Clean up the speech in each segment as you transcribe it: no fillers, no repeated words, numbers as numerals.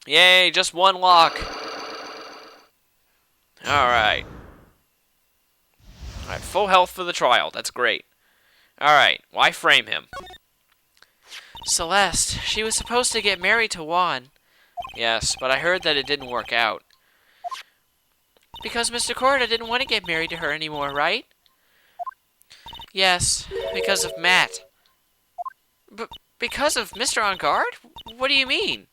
Yay, just one lock. Alright. Alright, full health for the trial. That's great. Alright, why frame him? Celeste, she was supposed to get married to Juan. Yes, but I heard that it didn't work out. Because Mr. Corda didn't want to get married to her anymore, right? Yes, because of Matt. But because of Mr. On Guard? What do you mean?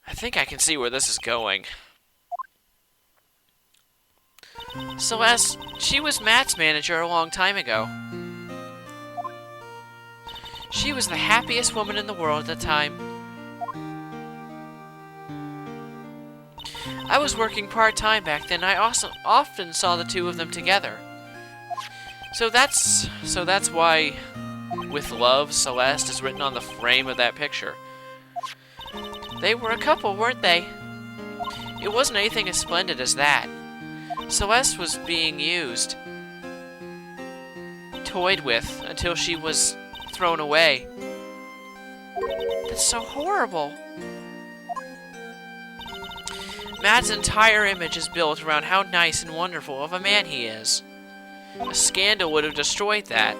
I think I can see where this is going. Celeste, she was Matt's manager a long time ago. She was the happiest woman in the world at the time. I was working part-time back then. I also often saw the two of them together. So that's why "With Love, Celeste" is written on the frame of that picture. They were a couple, weren't they? It wasn't anything as splendid as that. Celeste was being used, toyed with, until she was thrown away. That's so horrible. Matt's entire image is built around how nice and wonderful of a man he is. A scandal would have destroyed that.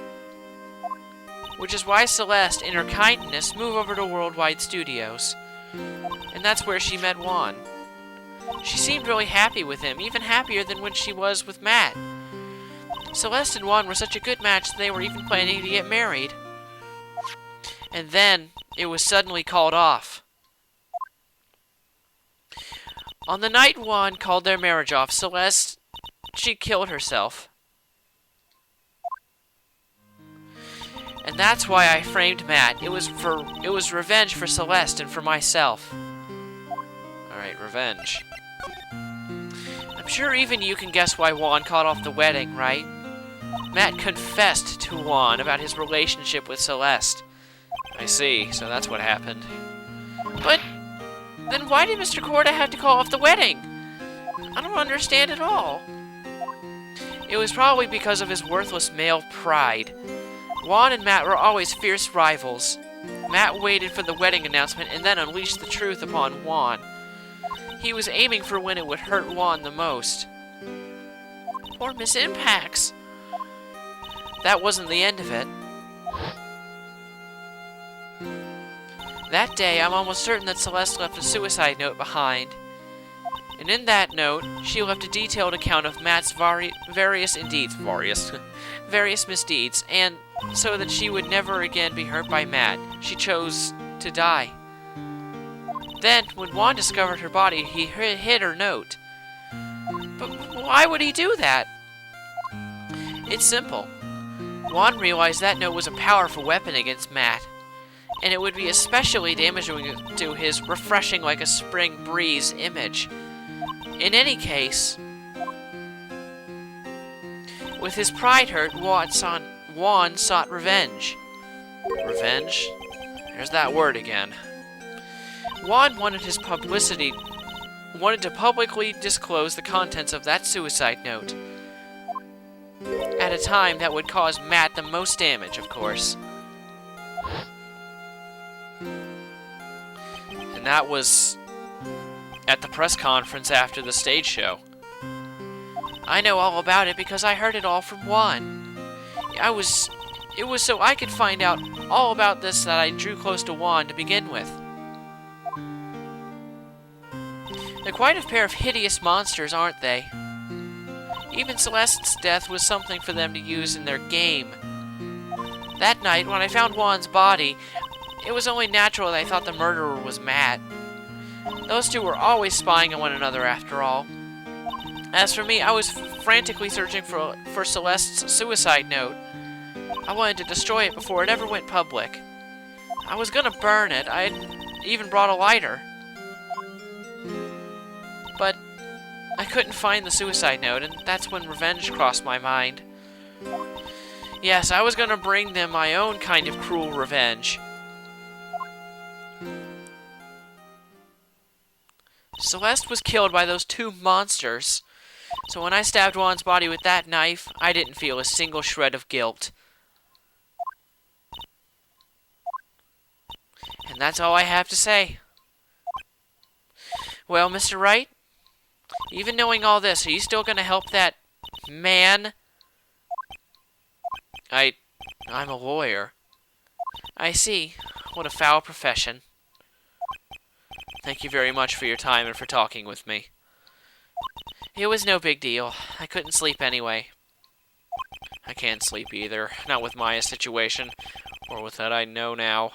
Which is why Celeste, in her kindness, moved over to Worldwide Studios. And that's where she met Juan. She seemed really happy with him, even happier than when she was with Matt. Celeste and Juan were such a good match that they were even planning to get married. And then, it was suddenly called off. On the night Juan called their marriage off, Celeste, she killed herself. And that's why I framed Matt. It was revenge for Celeste and for myself. Alright, revenge. I'm sure even you can guess why Juan called off the wedding, right? Matt confessed to Juan about his relationship with Celeste. I see, so that's what happened. But then why did Mr. Corda have to call off the wedding? I don't understand at all. It was probably because of his worthless male pride. Juan and Matt were always fierce rivals. Matt waited for the wedding announcement and then unleashed the truth upon Juan. He was aiming for when it would hurt Juan the most. Poor Miss Impax. That wasn't the end of it. That day, I'm almost certain that Celeste left a suicide note behind. And in that note, she left a detailed account of Matt's various misdeeds, and so that she would never again be hurt by Matt, she chose to die. Then, when Juan discovered her body, he hid her note. But why would he do that? It's simple. Juan realized that note was a powerful weapon against Matt, and it would be especially damaging to his refreshing like a spring breeze image. In any case, with his pride hurt, Juan sought revenge. Revenge? There's that word again. Juan wanted to publicly disclose the contents of that suicide note. At a time that would cause Matt the most damage, of course. And that was at the press conference after the stage show. I know all about it because I heard it all from Juan. It was so I could find out all about this that I drew close to Juan to begin with. They're quite a pair of hideous monsters, aren't they? Even Celeste's death was something for them to use in their game. That night, when I found Juan's body, it was only natural that I thought the murderer was Matt. Those two were always spying on one another, after all. As for me, I was frantically searching for Celeste's suicide note. I wanted to destroy it before it ever went public. I was gonna burn it. I had even brought a lighter. But I couldn't find the suicide note, and that's when revenge crossed my mind. Yes, I was gonna bring them my own kind of cruel revenge. Celeste was killed by those two monsters. So when I stabbed Juan's body with that knife, I didn't feel a single shred of guilt. And that's all I have to say. Well, Mr. Wright, even knowing all this, are you still going to help that man? I'm a lawyer. I see. What a foul profession. Thank you very much for your time and for talking with me. It was no big deal. I couldn't sleep anyway. I can't sleep either. Not with Maya's situation. Or with what I know now.